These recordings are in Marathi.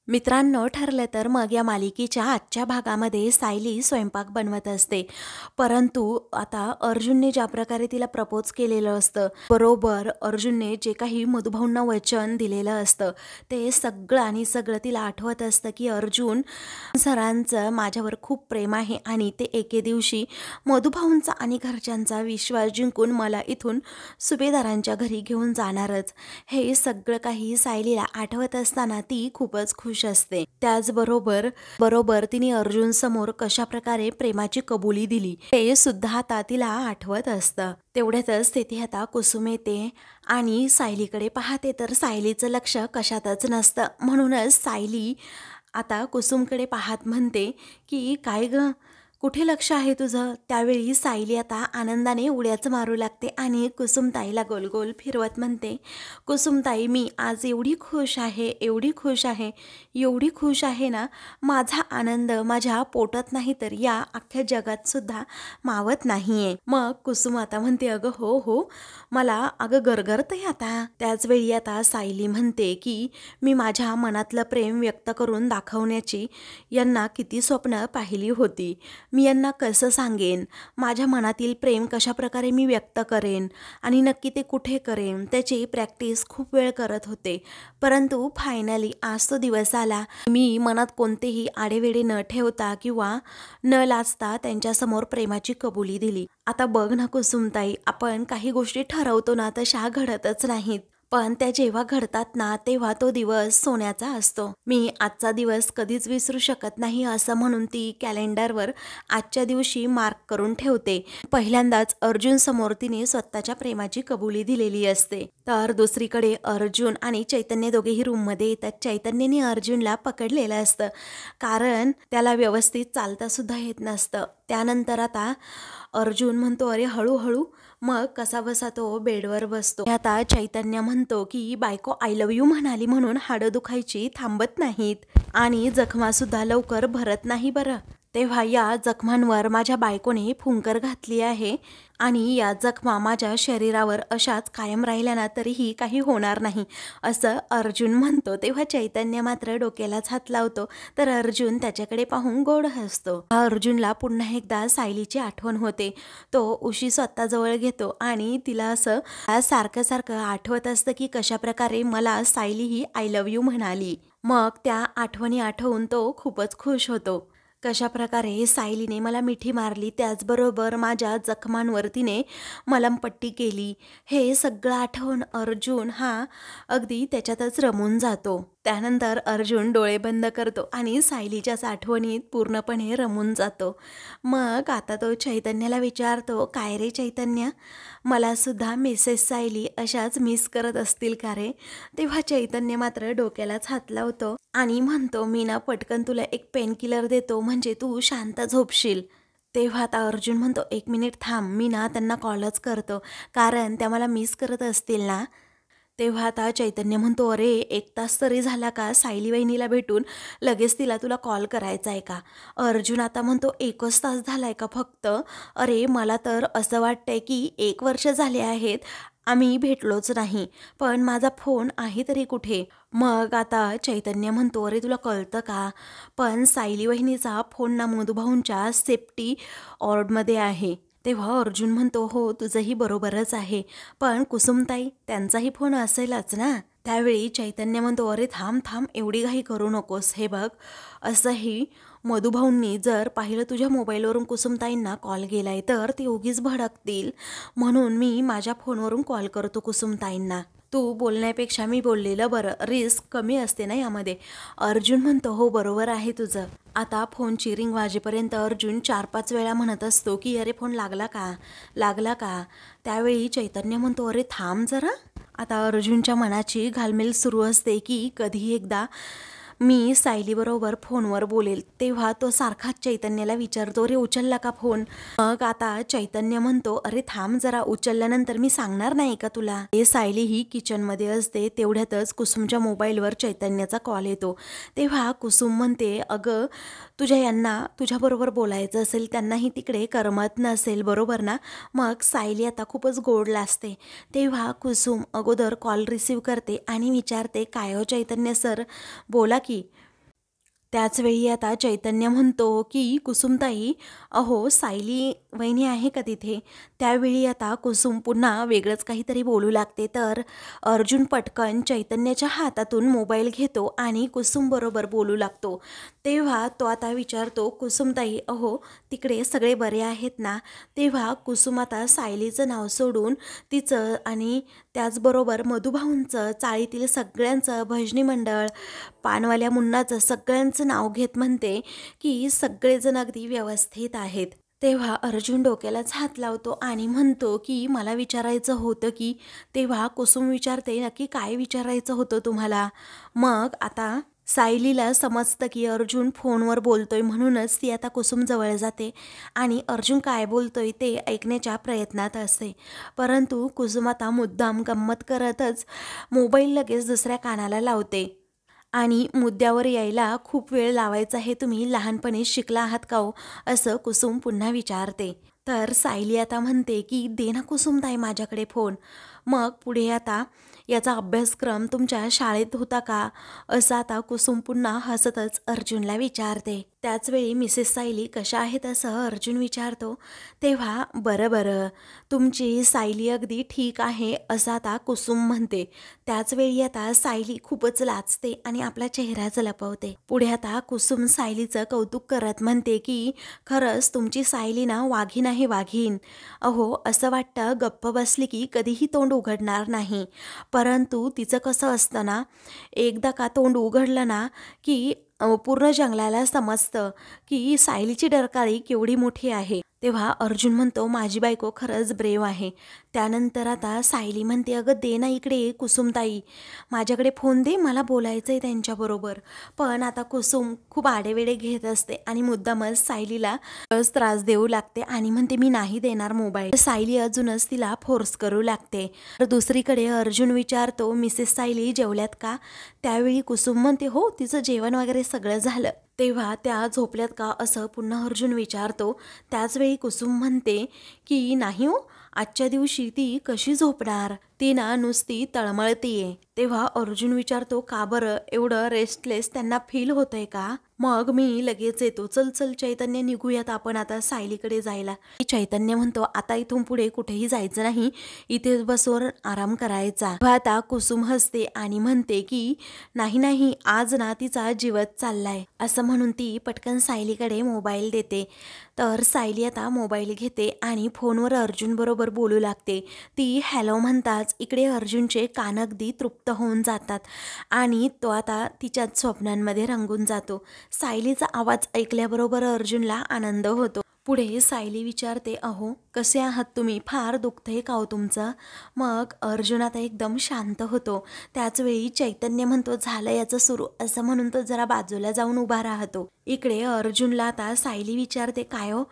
मित्रांनो, ठरलं तर मग या मालिकेच्या आजच्या भागामध्ये सायली स्वयंपाक बनवत असते. परंतु आता अर्जुनने ज्या प्रकारे तिला प्रपोज केलेलं असतं, बरोबर अर्जुनने जे काही मधुभाऊंना वचन दिलेलं असतं ते सगळं आणि सगळं तिला आठवत असतं की अर्जुन सरांचं माझ्यावर खूप प्रेम आहे आणि ते एके दिवशी मधुभाऊंचा आणि घरच्यांचा विश्वास जिंकून मला इथून सुभेदारांच्या घरी घेऊन जाणारच. हे सगळं काही सायलीला आठवत असताना ती खूपच खुश असते. त्याचबरोबर बरोबर तिने अर्जुन समोर कशा प्रकारे प्रेमाची कबुली दिली ते सुद्धा आता तिला आठवत असतं. तेवढ्यातच तेथे आता कुसुम येते आणि सायलीकडे पाहते तर सायलीचं लक्ष कशातच नसतं. म्हणूनच सायली आता कुसुमकडे पाहत म्हणते की काय ग, कुठे लक्ष आहे तुझं? त्यावेळी सायली आता आनंदाने उड्याच मारू लागते आणि कुसुमताईला गोल गोल फिरवत म्हणते, कुसुमताई मी आज एवढी खुश आहे, एवढी खुश आहे, एवढी खुश आहे ना, माझा आनंद माझ्या पोटात नाही तर या अख्ख्या जगात सुद्धा मावत नाहीये. मग कुसुम आता म्हणते, अगं हो हो, मला अगं गरगरतंय आता. त्याचवेळी आता सायली म्हणते की मी माझ्या मनातलं प्रेम व्यक्त करून दाखवण्याची यांना किती स्वप्न पाहिली होती. मी यांना कसं सांगेन, माझ्या मनातील प्रेम कशाप्रकारे मी व्यक्त करेन आणि नक्की ते कुठे करेन, त्याची प्रॅक्टिस खूप वेळ करत होते. परंतु फायनली आज तो दिवस आला. मी मनात कोणतेही आडेवेडे न ठेवता किंवा न लाजता त्यांच्यासमोर प्रेमाची कबुली दिली. आता बघ ना कुसुमताई, आपण काही गोष्टी ठरवतो ना तशा घडतच नाहीत, पण त्या जेव्हा घडतात ना तेव्हा तो दिवस सोन्याचा असतो. मी आजचा दिवस कधीच विसरू शकत नाही असं म्हणून ती कॅलेंडरवर आजच्या दिवशी मार्क करून ठेवते. पहिल्यांदाच अर्जुन समोर तिने स्वतःच्या प्रेमाची कबुली दिलेली असते. तर दुसरीकडे अर्जुन आणि चैतन्य दोघेही रूममध्ये येतात. चैतन्यने अर्जुनला पकडलेलं असतं कारण त्याला व्यवस्थित चालता सुद्धा येत नसतं. त्यानंतर आता अर्जुन म्हणतो, अरे हळूहळू. मग कसा बसा तो बेडवर बसतो. आता चैतन्य म्हणतो की बायको आय लव्ह यू म्हणाली म्हणून हाडं दुखायची थांबत नाहीत आणि जखमासुद्धा लवकर भरत नाही बरं. तेव्हा या जखमांवर माझ्या बायकोने फुंकर घातली आहे आणि या जखमा माझ्या शरीरावर अशाच कायम राहिल्या ना तरीही काही होणार नाही असं अर्जुन म्हणतो. तेव्हा चैतन्य मात्र डोक्यालाच हात लावतो तर अर्जुन त्याच्याकडे पाहून गोड हसतो. अर्जुनला पुन्हा एकदा सायलीची आठवण होते. तो उशी स्वतःजवळ घेतो आणि तिला असं सारखं सारखं आठवत असतं की कशाप्रकारे मला सायली ही आय लव्ह यू म्हणाली. मग त्या आठवणी आठवून तो खूपच खुश होतो. कशाप्रकारे सायलीने मला मिठी मारली, त्याचबरोबर माझ्या जखमांवर तिने मलमपट्टी केली, हे सगळं आठवून अर्जुन हा अगदी त्याच्यातच रमून जातो. त्यानंतर अर्जुन डोळे बंद करतो आणि सायलीच्याच आठवणीत पूर्णपणे रमून जातो. मग आता तो चैतन्याला विचारतो, काय रे चैतन्य, मला सुद्धा मिसेस सायली अशाच मिस करत असतील का रे? तेव्हा चैतन्य मात्र डोक्यालाच हात लावतो आणि म्हणतो, मी ना पटकन तुला एक पेन किलर देतो म्हणजे तू शांत झोपशील. तेव्हा आता अर्जुन म्हणतो, एक मिनिट थांब, मी ना त्यांना कॉलच करतो कारण त्या मला मिस करत असतील ना. तेव्हा आता चैतन्य म्हणतो, अरे 1 तास तरी झाला का सायली वहिनीला भेटून, लगेच तिला तुला कॉल करायचा आहे का? अर्जुन आता म्हणतो, 1च तास झालाय का फक्त? अरे मला तर असं वाटतंय की 1 वर्ष झाले आहेत आम्ही भेटलोच नाही, पण माझा फोन आहे तरी कुठे? मग आता चैतन्य म्हणतो, अरे तुला कळतं का, पण सायली वहिनीचा फोन ना मधुभाऊंच्या सेफ्टी ऑर्डमध्ये आहे. तेव्हा अर्जुन म्हणतो, हो तुझंही बरोबरच आहे, पण कुसुमताई त्यांचाही फोन असेलच ना. त्यावेळी चैतन्य म्हणतो, अरे थांब थांब, एवढी घाई करू नकोस. हे बघ, असंही मधुभाऊंनी जर पाहिलं तुझ्या मोबाईलवरून कुसुमताईंना कॉल गेलाय तर ते उगीच भडकतील, म्हणून मी माझ्या फोनवरून कॉल करतो कुसुमताईंना. तू बोलण्यापेक्षा मी बोललेलं बरं, रिस्क कमी असते ना यामध्ये. अर्जुन म्हणतो, हो बरोबर आहे तुझं. आता फोनची रिंग वाजेपर्यंत अर्जुन 4-5 वेळा म्हणत असतो की अरे फोन लागला का, लागला का. त्यावेळी चैतन्य म्हणतो, अरे थांब जरा. आता अर्जुनच्या मनाची घालमेल सुरू असते की कधी एकदा मी सायलीबरोबर फोनवर बोलेल. तेव्हा तो सारखाच चैतन्याला विचारतो, रे उचलला का फोन? मग आता चैतन्य म्हणतो, अरे थांब जरा, उचलल्यानंतर मी सांगणार नाही का तुला. हे सायली ही किचनमध्ये असते. तेवढ्यातच कुसुमच्या मोबाईलवर चैतन्याचा कॉल येतो. तेव्हा कुसुम म्हणते, अगं तुझ्या यांना तुझ्याबरोबर बोलायचं असेल, त्यांनाही तिकडे करमत नसेल बरोबर ना. मग सायली आता खूपच गोड लाजते. तेव्हा कुसुम अगोदर कॉल रिसीव करते आणि विचारते, काय हो चैतन्य सर, बोला की. त्याचवेळी आता चैतन्य म्हणतो की कुसुमताई, अहो सायली वहिनी आहे का तिथे? त्यावेळी आता कुसुम पुन्हा वेगळंच काहीतरी बोलू लागते. तर अर्जुन पटकन चैतन्याच्या हातातून मोबाईल घेतो आणि कुसुमबरोबर बोलू लागतो. तेव्हा तो आता विचारतो, कुसुमताई अहो तिकडे सगळे बरे आहेत ना? तेव्हा कुसुम आता सायलीचं नाव सोडून तिचं आणि त्याचबरोबर मधुभाऊंचं, चाळीतील सगळ्यांचं, भजनी मंडळ, पानवाल्या मुन्नाचं सगळ्यांचं नाव घेत म्हणते की सगळेजण अगदी व्यवस्थित आहेत. तेव्हा अर्जुन डोक्यालाच हात लावतो आणि म्हणतो की मला विचारायचं होतं की. तेव्हा कुसुम विचारते, नक्की काय विचारायचं होतं तुम्हाला? मग आता सायलीला समजतं की अर्जुन फोनवर बोलतोय, म्हणूनच ती आता कुसुम जवळ जाते आणि अर्जुन काय बोलतोय ते ऐकण्याच्या प्रयत्नात असते. परंतु कुसुम आता मुद्दाम गंमत करतच मोबाईल लगेच दुसऱ्या कानाला लावते. आणि मुद्द्यावर यायला खूप वेळ लावायचा हे तुम्ही लहानपणी शिकला आहात का हो? असं कुसुम पुन्हा विचारते. तर सायली आता म्हणते की दे ना कुसुमताई माझ्याकडे फोन. मग पुढे आता याचा अभ्यासक्रम तुमच्या शाळेत होता का? असं आता कुसुम पुन्हा हसतच अर्जुनला विचारते. त्याचवेळी मिसेस सायली कशा आहेत असं अर्जुन विचारतो. तेव्हा बरं बरं, तुमची सायली अगदी ठीक आहे असं आता कुसुम म्हणते. त्याचवेळी आता सायली खूपच लाजते आणि आपला चेहराच लपवते. पुढे आता कुसुम सायलीचं कौतुक करत म्हणते की खरंच तुमची सायली ना वाघीण आहे, वाघीण. अहो असं वाटतं गप्प बसली की कधीही तोंड उघडणार नाही. परंतु तिचं कसं असतं ना, एकदा का तोंड उघडलं ना की पूर्ण जंगलाला समजतं की सायलीची डरकाळी केवढी मोठी आहे. तेव्हा अर्जुन म्हणतो माझी बायको खरंच ब्रेव आहे. त्यानंतर आता सायली म्हणते, अगं दे ना इकडे कुसुमताई, माझ्याकडे फोन दे, मला बोलायचं आहे त्यांच्याबरोबर. पण आता कुसुम खूप आडेवेडे घेत असते आणि मुद्दामच सायलीला त्रास देऊ लागते आणि म्हणते मी नाही देणार मोबाईल. सायली अजूनच तिला फोर्स करू लागते. तर दुसरीकडे अर्जुन विचारतो, मिसेस सायली जेवल्यात का? त्यावेळी कुसुम म्हणते हो तिचं जेवण वगैरे सगळं झालं. तेव्हा त्या झोपल्यात का असं पुन्हा अर्जुन विचारतो. त्याचवेळी कुसुम म्हणते की नाही हो, आजच्या दिवशी ती कशी झोपणार, ती ना नुसती तळमळतीये. तेव्हा अर्जुन विचारतो का बरं, एवढं रेस्टलेस त्यांना फील होतंय का? मग मी लगेच येतो. चल चल चैतन्य, निघूयात आपण आता सायलीकडे जायला. चैतन्य म्हणतो आता इथून पुढे कुठेही जायचं नाही, इथे बसून आराम करायचा. आता कुसुम हसते आणि म्हणते की नाही नाही, आज ना तिचा जीवच चाललाय. असं म्हणून ती पटकन सायलीकडे मोबाईल देते. तर सायली आता मोबाईल घेते आणि फोनवर अर्जुन बरोबर बोलू लागते. ती हॅलो म्हणताच इकडे अर्जुनचे कान अगदी तृप्त होऊन जातात आणि तो आता तिच्याच स्वप्नांमध्ये रंगून जातो. सायलीचा आवाज ऐकल्याबरोबर अर्जुनला आनंद होतो. पुढे सायली विचारते, अहो कसे आहात तुम्ही, फार दुखतंय का हो तुमचं? मग अर्जुन आता एकदम शांत होतो. त्याचवेळी चैतन्य म्हणतो झालं याचं सुरू, असं म्हणून तो जरा बाजूला जाऊन उभा राहतो. इकडे अर्जुनला आता सायली विचारते, काय हो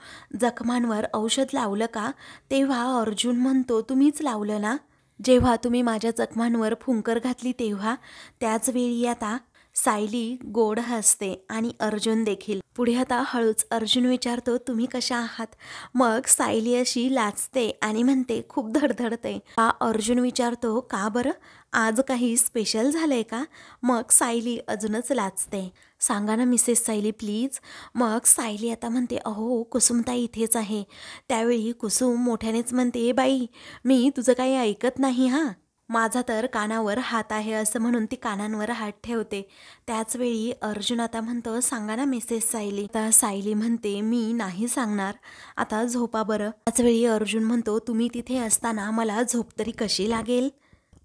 जखमांवर औषध लावलं का? तेव्हा अर्जुन म्हणतो तुम्हीच लावलं ना, जेव्हा तुम्ही माझ्या जखमांवर फुंकर घातली तेव्हा. त्याचवेळी आता सायली गोड हसते आणि अर्जुन देखील. पुढे आता हळूच अर्जुन विचारतो तुम्ही कशा आहात? मग सायली अशी लाजते आणि म्हणते खूप धडधडते. अर्जुन विचारतो का बरं, आज काही स्पेशल झालंय का? मग सायली अजूनच लाजते. सांगा ना मिसेस सायली प्लीज. मग सायली आता म्हणते अहो कुसुमताई इथेच आहे. त्यावेळी कुसुम मोठ्यानेच म्हणते बाई मी तुझं काही ऐकत नाही हां, माझा तर कानावर हात आहे, असं म्हणून ती कानांवर हात ठेवते. त्याचवेळी अर्जुन आता म्हणतो सांगा ना मिसेस सायली. आता सायली म्हणते मी नाही सांगणार, आता झोपा बरं. त्याचवेळी अर्जुन म्हणतो तुम्ही तिथे असताना मला झोप तरी कशी लागेल?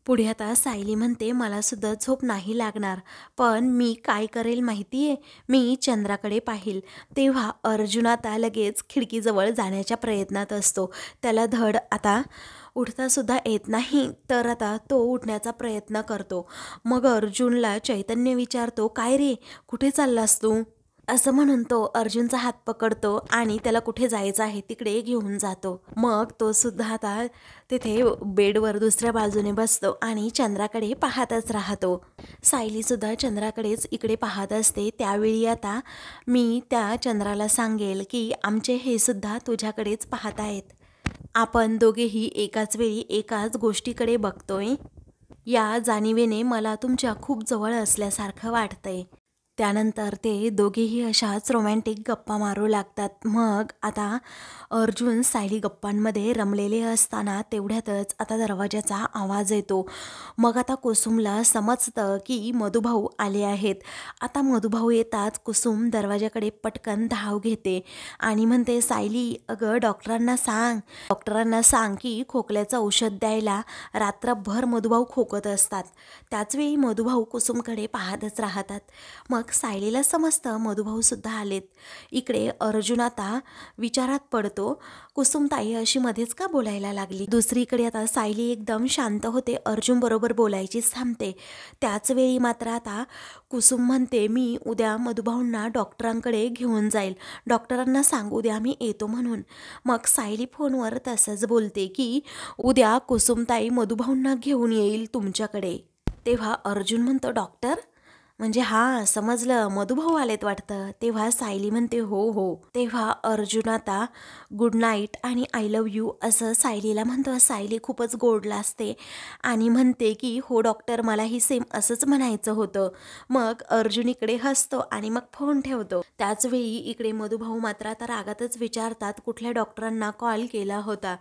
पुढे आता सायली म्हणते मला सुद्धा झोप नाही लागणार, पण मी काय करेल माहितीये, मी चंद्राकडे पाहिल. तेव्हा अर्जुन आता लगेच खिडकीजवळ जाण्याच्या प्रयत्नात असतो. त्याला धड आता उठता सुद्धा येत नाही, तर आता तो उठण्याचा प्रयत्न करतो. मग अर्जुनला चैतन्य विचारतो काय रे कुठे चाललास तू? असं म्हणून तो अर्जुनचा हात पकडतो आणि त्याला कुठे जायचं आहे तिकडे घेऊन जातो. मग तो सुद्धा आता तिथे बेडवर दुसऱ्या बाजूने बसतो आणि चंद्राकडे पाहतच राहतो. सायली सुद्धा चंद्राकडेच इकडे पाहत असते. त्यावेळी आता मी त्या चंद्राला सांगेल की आमचे हे सुद्धा तुझ्याकडेच पाहत आहेत, आपण दोघेही एकाच वेळी एकाच गोष्टीकडे बघतोय. या जाणीवेने मला तुमच्या खूप जवळ असल्यासारखं वाटतंय. त्यानंतर ते दोघेही अशाच रोमॅन्टिक गप्पा मारू लागतात. मग आता अर्जुन सायली गप्पांमध्ये रमलेले असताना तेवढ्यातच आता दरवाजाचा आवाज येतो. मग आता कुसुमला समजतं की मधुभाऊ आले आहेत. आता मधुभाऊ येताच कुसुम दरवाजाकडे पटकन धाव घेते आणि म्हणते, सायली अगं डॉक्टरांना सांग की खोकल्याचं औषध द्यायला. रात्रभर मधुभाऊ खोकत असतात. त्याचवेळी मधुभाऊ कुसुमकडे पाहतच राहतात. मग सायलीला समजतं मधुभाऊसुद्धा आलेत. इकडे अर्जुन आता विचारात पडतो, कुसुमताई अशी मध्येच का बोलायला लागली. दुसरीकडे आता सायली एकदम शांत होते, अर्जुन बरोबर बोलायचीच थांबते. त्याचवेळी मात्र आता कुसुम म्हणते, मी उद्या मधुभाऊंना डॉक्टरांकडे घेऊन जाईल. डॉक्टरांना सांग उद्या मी येतो म्हणून. मग सायली फोनवर तसंच बोलते की उद्या कुसुमताई मधुभाऊंना घेऊन येईल तुमच्याकडे. तेव्हा अर्जुन म्हणतो, डॉक्टर म्हणजे हां समजलं, मधुभाऊ आलेत वाटतं. तेव्हा सायली म्हणते, हो हो. तेव्हा अर्जुन आता गुड नाईट आणि आय लव्ह यू असं सायलीला म्हणतो. सायली खूपच गोड लाजते आणि म्हणते की हो डॉक्टर, मलाही सेम असंच म्हणायचं होतं. मग अर्जुन इकडे हसतो आणि मग फोन ठेवतो. त्याचवेळी इकडे मधुभाऊ मात्र आता रागातच विचारतात, कुठल्या डॉक्टरांना कॉल केला होता.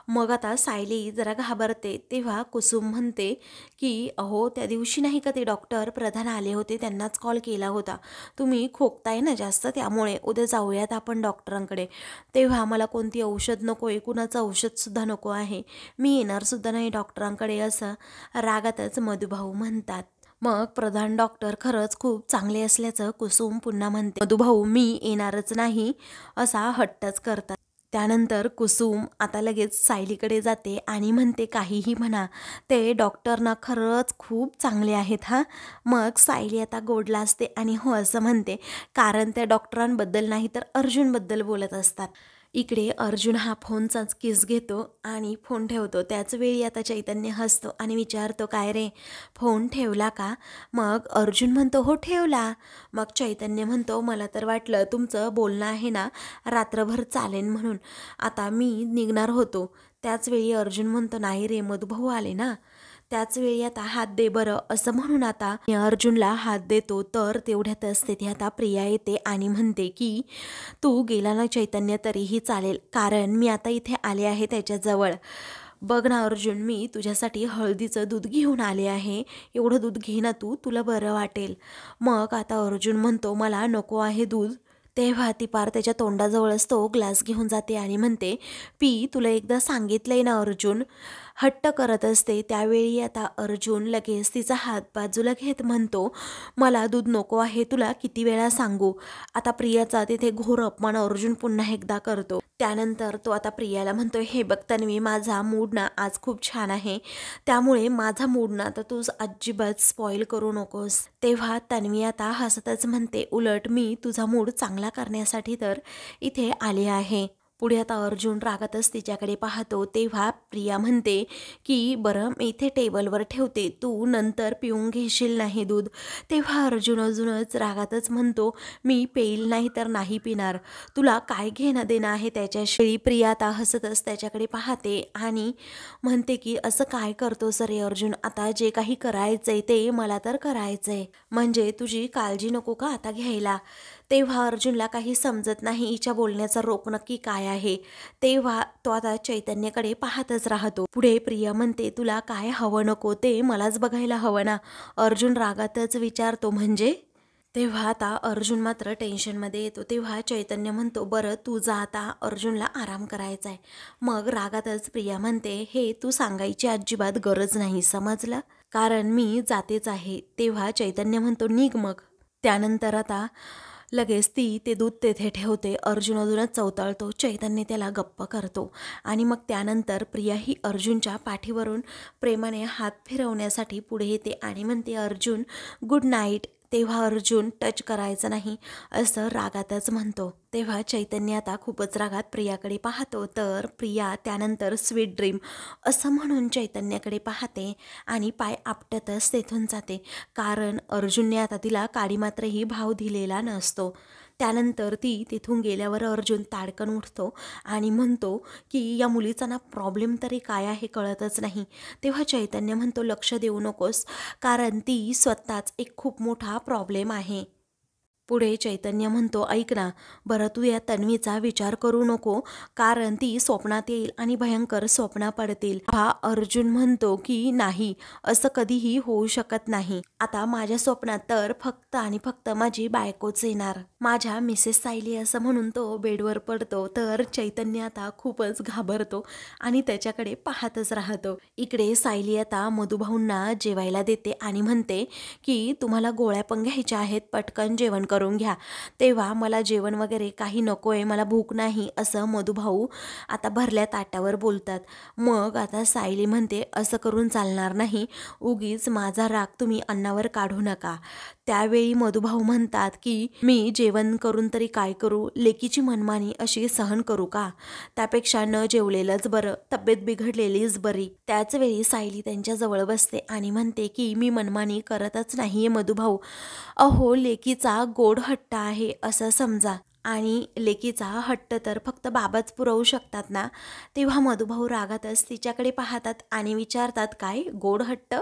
मग आता सायली जरा घाबरते. तेव्हा कुसुम म्हणते की अहो त्या दिवशी नाही का ते डॉक्टर प्रधान आले होते, त्यांनाच कॉल केला होता. तुम्ही खोकताय ना जास्त, त्यामुळे उद्या जाऊयात आपण डॉक्टरांकडे. तेव्हा मला कोणती औषध नको आहे, कुणाचं औषधसुद्धा नको आहे, मी येणारसुद्धा नाही डॉक्टरांकडे असं रागातच मधुभाऊ म्हणतात. मग प्रधान डॉक्टर खरंच खूप चांगले असल्याचं कुसुम पुन्हा म्हणते. मधुभाऊ मी येणारच नाही असा हट्टच करतात. त्यानंतर कुसुम आता लगेच सायलीकडे जाते आणि म्हणते, काहीही म्हणा ते डॉक्टर ना खरंच खूप चांगले आहेत हां. मग सायली आता गोड लाजते आणि हो असं म्हणते, कारण त्या डॉक्टरांबद्दल नाही तर अर्जुनबद्दल बोलत असतात. इकडे अर्जुन हा फोनचाच किस घेतो आणि फोन ठेवतो. त्याच वेळी आता चैतन्य हसतो आणि विचारतो, काय रे फोन ठेवला का. मग अर्जुन म्हणतो, हो ठेवला. मग चैतन्य म्हणतो, मला तर वाटलं तुमचं बोलणं आहे ना रात्रभर चालेल म्हणून, आता मी निघणार होतो. त्याचवेळी अर्जुन म्हणतो, नाही रे मधुभाऊ आले ना. त्याचवेळी आता हात दे बरं असं म्हणून आता अर्जुनला हात देतो. तर तेवढ्यातच तिथे आता प्रिया येते आणि म्हणते की तू गेला ना चैतन्य तरीही चालेल, कारण मी आता इथे आले आहे त्याच्याजवळ. बघ ना अर्जुन, मी तुझ्यासाठी हळदीचं दूध घेऊन आले आहे, एवढं दूध घे ना तू, तुला बरं वाटेल. मग आता अर्जुन म्हणतो, मला नको आहे दूध. तेव्हा ती पार त्याच्या तोंडाजवळच तो ग्लास घेऊन जाते आणि म्हणते, पी, तुला एकदा सांगितलंय ना अर्जुन. हट्ट करत असते. त्यावेळी आता अर्जुन लगेच तिचा हात बाजूला घेत म्हणतो, मला दूध नको आहे, तुला किती वेळा सांगू. आता प्रियाचा तिथे घोर अपमान अर्जुन पुन्हा एकदा करतो. त्यानंतर तो आता प्रियाला म्हणतोय, हे बघ तन्वी, माझा मूड ना आज खूप छान आहे, त्यामुळे माझा मूड ना तर तू अजिबात स्पॉईल करू नकोस. तेव्हा तन्वी आता हसतच म्हणते, उलट मी तुझा मूड चांगला करण्यासाठी तर इथे आले आहे. पुढे आता अर्जुन रागातच तिच्याकडे पाहतो. तेव्हा प्रिया म्हणते की बरं मी इथे टेबलवर ठेवते, तू नंतर पिऊन घेशील नाही दूध. तेव्हा अर्जुन अजूनच रागातच म्हणतो, मी पेईल नाही तर नाही पिणार, तुला काय घेणं देणं आहे त्याच्याशी. प्रिया आता हसतच त्याच्याकडे पाहते आणि म्हणते की असं काय करतोस रे अर्जुन, आता जे काही करायचंय ते मला तर करायचंय, म्हणजे तुझी काळजी नको का आता घ्यायला. तेव्हा अर्जुनला काही समजत नाही हिच्या बोलण्याचा रोख नक्की काय आहे. तेव्हा तो आता चैतन्यकडे पाहतच राहतो. पुढे प्रिया म्हणते, तुला काय हवं नको ते मलाच बघायला हवं ना. अर्जुन रागातच विचारतो, म्हणजे. तेव्हा आता अर्जुन मात्र टेन्शनमध्ये येतो. तेव्हा चैतन्य म्हणतो, बरं तू जा आता, अर्जुनला आराम करायचा आहे. मग रागातच प्रिया म्हणते, हे तू सांगायची अजिबात गरज नाही समजलं, कारण मी जातेच आहे. तेव्हा चैतन्य म्हणतो, निघ मग. त्यानंतर आता लगेच ती ते दूध तेथे ठेवते. अर्जुन अजूनच चवताळतो. चैतन्य त्याला गप्प करतो आणि मग त्यानंतर प्रिया ही अर्जुनच्या पाठीवरून प्रेमाने हात फिरवण्यासाठी पुढे येते आणि म्हणते, अर्जुन गुड नाईट. तेव्हा अर्जुन टच करायचं नाही असं रागातच म्हणतो. तेव्हा चैतन्य आता खूपच रागात प्रियाकडे पाहतो. तर प्रिया त्यानंतर स्वीट ड्रीम असं म्हणून चैतन्याकडे पाहते आणि पाय आपटतच तेथून जाते, कारण अर्जुनने आता तिला काडीमात्रही भाव दिलेला नसतो. त्यानंतर ती तिथून गेल्यावर अर्जुन ताडकन उठतो आणि म्हणतो की या मुलीचा ना प्रॉब्लेम तरी काय आहे कळतच नाही. तेव्हा चैतन्य म्हणतो, लक्ष देऊ नकोस, कारण ती स्वतःच एक खूप मोठा प्रॉब्लेम आहे. पुढे चैतन्य म्हणतो, ऐक ना, बरं तू या तन्वीचा विचार करू नको, कारण ती स्वप्नात येईल आणि भयंकर स्वप्ना पडतील. हा अर्जुन म्हणतो की नाही, असं कधीही होऊ शकत नाही. आता माझ्या स्वप्नात तर फक्त आणि फक्त माझी बायकोच येणार, माझ्या मिसेस सायली, असं म्हणून तो बेडवर पडतो. तर चैतन्य आता खूपच घाबरतो आणि त्याच्याकडे पाहतच राहतो. इकडे सायली आता मधुभाऊंना जेवायला देते आणि म्हणते की तुम्हाला गोळ्या पण घ्यायच्या आहेत, पटकन जेवण करून घ्या. तेव्हा मला जेवण वगैरे काही नकोय, मला भूक नाही, असं मधुभाऊ आता भरल्या ताटावर बोलतात. मग आता सायली म्हणते, असं करून चालणार नाही, उगीच माझा राग तुम्ही अन्नावर काढू नका. त्यावेळी मधुभाऊ म्हणतात की मी जेवण करून तरी काय करू, लेकीची मनमानी अशी सहन करू का, त्यापेक्षा न जेवलेलंच बरं, तब्येत बिघडलेलीच बरी. त्याच वेळी सायली त्यांच्या जवळ बसते आणि म्हणते की मी मनमानी करतच नाहीये मधुभाऊ, अहो लेकीचा गोड हट्ट आहे असं समजा, आणि लेकीचा हट्ट तर फक्त बाबाच पुरवू शकतात ना. तेव्हा मधुभाऊ रागातच तिच्याकडे पाहतात आणि विचारतात, काय गोड हट्ट,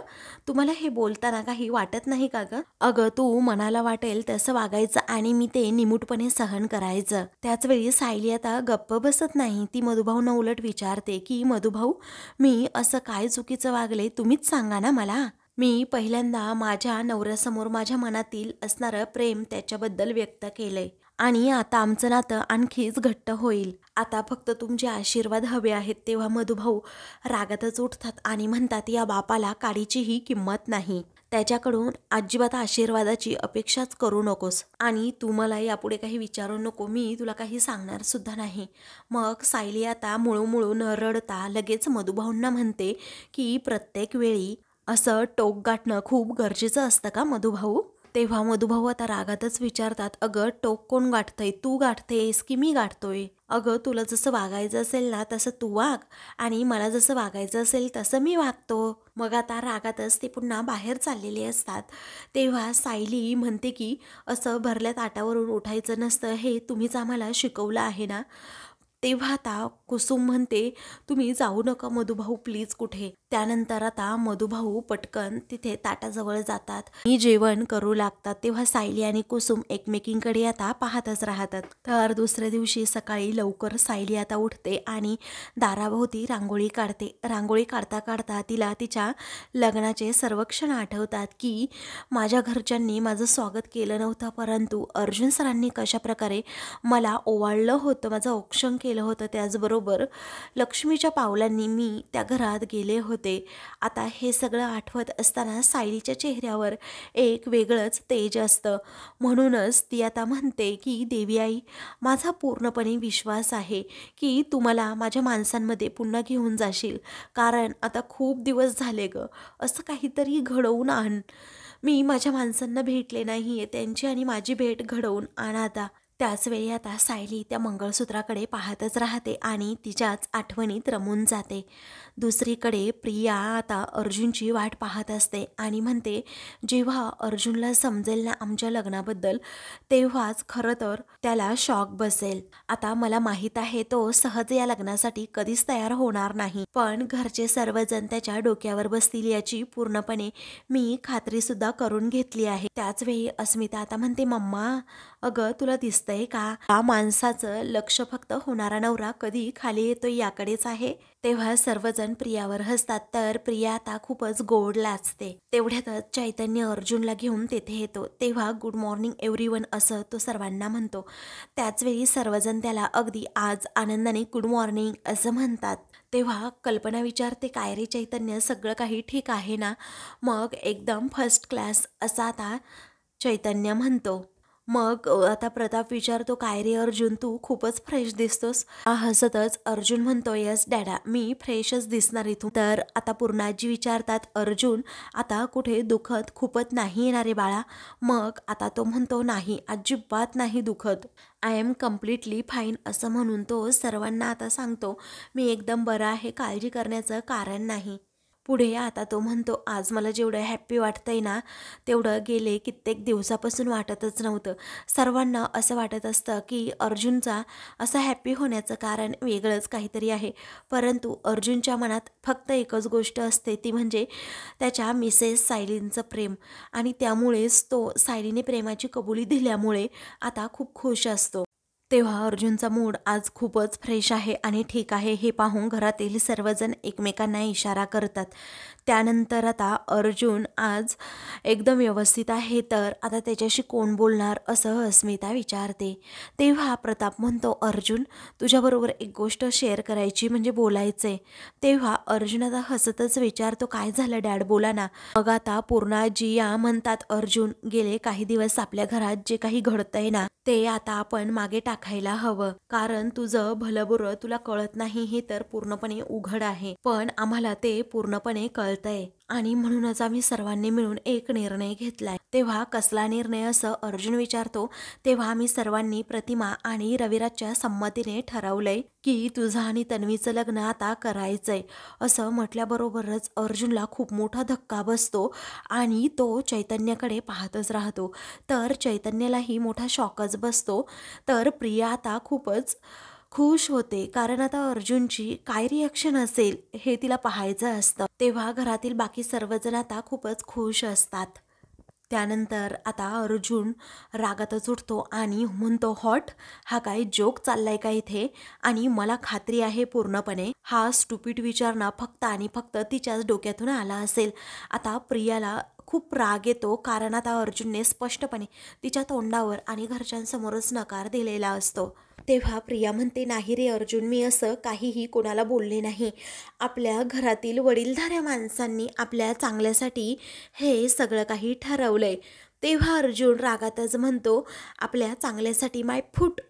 तुम्हाला हे बोलताना काही वाटत नाही का ग? अगं तू मनाला वाटेल तसं वागायचं आणि मी ते निमूटपणे सहन करायचं. त्याच वेळी सायली आता गप्प बसत नाही, ती मधुभाऊंना उलट विचारते की मधुभाऊ, मी असं काय चुकीचं वागले, तुम्हीच सांगा ना मला. मी पहिल्यांदा माझ्या नवऱ्यासमोर माझ्या मनातील असणारं प्रेम त्याच्याबद्दल व्यक्त केलंय आणि आता आमचं नातं आणखीच घट्ट होईल. आता फक्त तुमचे आशीर्वाद हवे आहेत. तेव्हा मधुभाऊ रागातच उठतात आणि म्हणतात, या बापाला काडीचीही किंमत नाही, त्याच्याकडून अजिबात आशीर्वादाची अपेक्षाच करू नकोस आणि तू मला यापुढे काही विचारू नको, मी तुला काही सांगणार सुद्धा नाही. मग सायली आता मुळू न रडता लगेच मधुभाऊंना म्हणते की प्रत्येक वेळी असं टोक गाठणं खूप गरजेचं असतं का मधुभाऊ? तेव्हा मधुभाऊ आता रागातच विचारतात, अगं टोक कोण गाठतंय, तू गाठतेस की मी गाठतोय? अगं तुला जसं वागायचं असेल ना तसं तू वाग आणि मला जसं वागायचं असेल तसं मी वागतो. मग आता रागातच ते पुन्हा बाहेर चाललेले असतात. तेव्हा सायली म्हणते की असं भरल्या ताटावरून उठायचं नसतं, हे तुम्हीच आम्हाला शिकवलं आहे ना. तेव्हा आता कुसुम म्हणते, तुम्ही जाऊ नका मधुभाऊ प्लीज कुठे. त्यानंतर आता मधुभाऊ पटकन तिथे ताटाजवळ जातात आणि जेवण करू लागतात. तेव्हा सायली आणि कुसुम एकमेकींकडे आता पाहतच राहतात. तर दुसऱ्या दिवशी सकाळी लवकर सायली आता उठते आणि दाराभोवती रांगोळी काढते. रांगोळी काढता काढता तिला तिच्या लग्नाचे सर्व क्षण आठवतात की माझ्या घरच्यांनी माझं स्वागत केलं नव्हतं, परंतु अर्जुन सरांनी कशाप्रकारे मला ओवाळलं होतं, माझं औक्षण केलं होतं, त्याचबरोबर लक्ष्मीच्या पावलांनी मी त्या घरात गेले होते. आता हे सगळं आठवत असताना सायलीच्या चेहऱ्यावर एक वेगळंच तेज असतं. म्हणूनच ती आता म्हणते की देवी आई, माझा पूर्णपणे विश्वास आहे की तू मला माझ्या माणसांमध्ये पुन्हा घेऊन जाशील, कारण आता खूप दिवस झाले ग, असं काहीतरी घडवून आण. मी माझ्या माणसांना भेटले नाहीये, त्यांची आणि माझी भेट घडवून आण आता. त्याच वेळी आता सायली त्या मंगळसूत्राकडे पाहतच राहते आणि तिच्याच आठवणीत रमून जाते. दुसरीकडे प्रिया आता अर्जुनची वाट पाहत असते आणि म्हणते, जेव्हा अर्जुनला समजेल ना आमच्या लग्नाबद्दल, तेव्हाच खरं तर त्याला शॉक बसेल. आता मला माहीत आहे तो सहज या लग्नासाठी कधीच तयार होणार नाही, पण घरचे सर्वजण त्याच्या डोक्यावर बसतील याची पूर्णपणे मी खात्री सुद्धा करून घेतली आहे. त्याच वेळी अस्मिता आता म्हणते, मम्मा अगं तुला दिसतंय का, या माणसाचं लक्ष फक्त होणारा नवरा कधी खाली येतोय याकडेच आहे. तेव्हा सर्वजण प्रियावर हसतात. तर प्रिया आता खूपच गोड लाजते. तेवढ्यातच चैतन्य अर्जुनला घेऊन तेथे येतो. तेव्हा गुड मॉर्निंग एव्हरीवन असं तो सर्वांना म्हणतो. त्याचवेळी सर्वजण त्याला अगदी आज आनंदाने गुड मॉर्निंग असं म्हणतात. तेव्हा कल्पना विचारते, काय रे चैतन्य, सगळं काही ठीक आहे ना? मग एकदम फर्स्ट क्लास असं आता चैतन्य म्हणतो. मग आता प्रताप विचारतो, काय रे अर्जुन, तू खूपच फ्रेश दिसतोस. हसतच अर्जुन म्हणतो, यस डॅडा, मी फ्रेशच दिसणार इथून. तर आता पूर्णाजी विचारतात, अर्जुन आता कुठे दुखत खूपच नाही येणार रे बाळा? मग आता तो म्हणतो, नाही अजिबात नाही दुखत, आय एम कम्प्लिटली फाईन असं म्हणून तो सर्वांना आता सांगतो, मी एकदम बरा आहे, काळजी करण्याचं कारण नाही. पुढे आता तो म्हणतो, आज मला जेवढं हॅप्पी वाटतंय ना, तेवढं गेले कित्येक दिवसापासून वाटतच नव्हतं. सर्वांना असं वाटत असतं की अर्जुनचा असं हॅप्पी होण्याचं कारण वेगळंच काहीतरी आहे, परंतु अर्जुनच्या मनात फक्त एकच गोष्ट असते, ती म्हणजे त्याच्या मिसेस सायलींचं प्रेम. आणि त्यामुळेच तो सायलीने प्रेमाची कबुली दिल्यामुळे आता खूप खुश असतो. तेव्हा अर्जुनचा मूड आज खूपच फ्रेश आहे आणि ठीक आहे हे पाहून घरातील सर्वजण एकमेकांना इशारा करतात. त्यानंतर आता अर्जुन आज एकदम व्यवस्थित आहे, तर आता त्याच्याशी कोण बोलणार असं अस्मिता विचारते. तेव्हा प्रताप म्हणतो, अर्जुन तुझ्याबरोबर एक गोष्ट शेअर करायची म्हणजे बोलायचंय. तेव्हा अर्जुन आता हसतच विचारतो, काय झालं डॅड, बोला ना. मग आता पूर्णा जिया म्हणतात, अर्जुन गेले काही दिवस आपल्या घरात जे काही घडतंय ना, ते आता आपण मागे टाकायला हवं, कारण तुझं भलंबुरं तुला कळत नाही हे तर पूर्णपणे उघड आहे, पण आम्हाला ते पूर्णपणे कळतंय आणि म्हणूनच आम्ही सर्वांनी मिळून एक निर्णय घेतलाय. तेव्हा कसला निर्णय असं अर्जुन विचारतो. तेव्हा आम्ही सर्वांनी प्रतिमा आणि रविराजच्या संमतीने ठरवलंय की तुझं आणि तन्वीचं लग्न आता करायचंय. असं म्हटल्याबरोबरच अर्जुनला खूप मोठा धक्का बसतो आणि तो चैतन्याकडे पाहतच राहतो. तर चैतन्यालाही मोठा शॉकच बसतो. तर प्रिया आता खूपच खुश होते, कारण आता अर्जुनची काय रिॲक्शन असेल हे तिला पाहायचं असतं. तेव्हा घरातील बाकी सर्वजण आता खूपच खुश असतात. त्यानंतर आता अर्जुन रागातच उठतो आणि म्हणतो, हॉट, हा काय जोक चाललाय का इथे? आणि मला खात्री आहे पूर्णपणे हा स्टुपिड विचार ना फक्त आणि फक्त तिच्याच डोक्यातून आला असेल. आता प्रियाला खूप राग येतो, कारण आता अर्जुनने स्पष्टपणे तिच्या तोंडावर आणि घरच्यांसमोरच नकार दिलेला असतो. तेव्हा प्रिया म्हणते, नाही रे अर्जुन, मी असं काहीही कोणाला बोलले नाही. आपल्या घरातील वडीलधाऱ्या माणसांनी आपल्या चांगल्यासाठी हे सगळं काही ठरवलंय. तेव्हा अर्जुन रागातच म्हणतो, आपल्या चांगल्यासाठी माय फूट,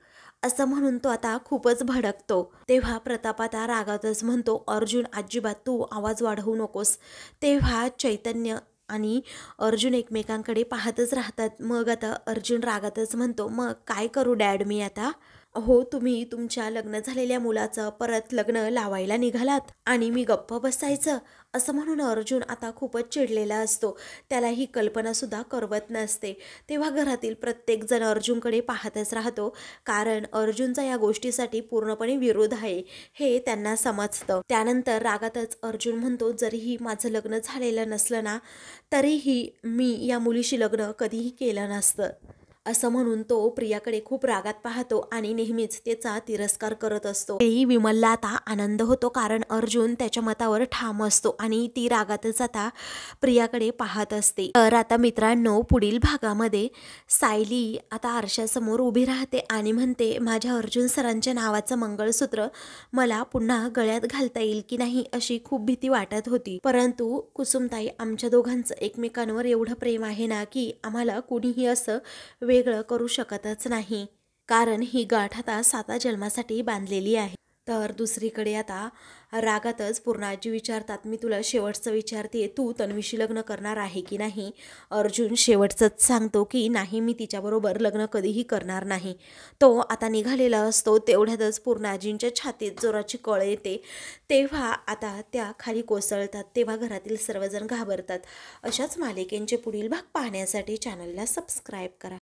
असं म्हणून तो आता खूपच भडकतो. तेव्हा प्रताप आता रागातच म्हणतो, अर्जुन अजिबात तू आवाज वाढवू नकोस. तेव्हा चैतन्य आणि अर्जुन एकमेकांकडे पाहतच राहतात. मग आता अर्जुन रागातच म्हणतो, मग काय करू डॅड मी आता? हो, तुम्ही तुमच्या लग्न झालेल्या मुलाचं परत लग्न लावायला निघालात आणि मी गप्प बसायचं, असं म्हणून अर्जुन आता खूपच चिडलेला असतो. त्याला ही कल्पनासुद्धा करवत नसते. तेव्हा घरातील प्रत्येकजण अर्जुनकडे पाहतच राहतो, कारण अर्जुनचा या गोष्टीसाठी पूर्णपणे विरोध आहे हे त्यांना समजतं. त्यानंतर रागातच अर्जुन म्हणतो, जरीही माझं लग्न झालेलं नसलं ना, तरीही मी या मुलीशी लग्न कधीही केलं नसतं, असं म्हणून तो प्रियाकडे खूप रागात पाहतो आणि नेहमीच त्याचा तिरस्कार करत असतो. तेही विमलला आता आनंद होतो, कारण अर्जुन त्याच्या मतावर ठाम असतो आणि ती रागातच आता प्रियाकडे पाहत असते. तर आता मित्रांनो, पुढील भागामध्ये सायली आता आरशासमोर उभी राहते आणि म्हणते, माझ्या अर्जुन सरांच्या नावाचं मंगळसूत्र मला पुन्हा गळ्यात घालता येईल की नाही अशी खूप भीती वाटत होती, परंतु कुसुमताई, आमच्या दोघांचं एकमेकांवर एवढं प्रेम आहे ना की आम्हाला कुणीही असं वेगळं करू शकतच नाही, कारण ही गाठ आता 7 जन्मासाठी बांधलेली आहे. तर दुसरीकडे आता रागातच पूर्णाजी विचारतात, मी तुला शेवटचं विचारते, तू तन्वीशी लग्न करणार आहे की नाही? अर्जुन शेवटचंच सांगतो की नाही, मी तिच्याबरोबर लग्न कधीही करणार नाही. तो आता निघालेला असतो. तेवढ्यातच पूर्णाजींच्या छातीत जोराची कळ येते. तेव्हा आता त्या खाली कोसळतात. तेव्हा घरातील सर्वजण घाबरतात. अशाच मालिकेंचे पुढील भाग पाहण्यासाठी चॅनलला सबस्क्राईब करा.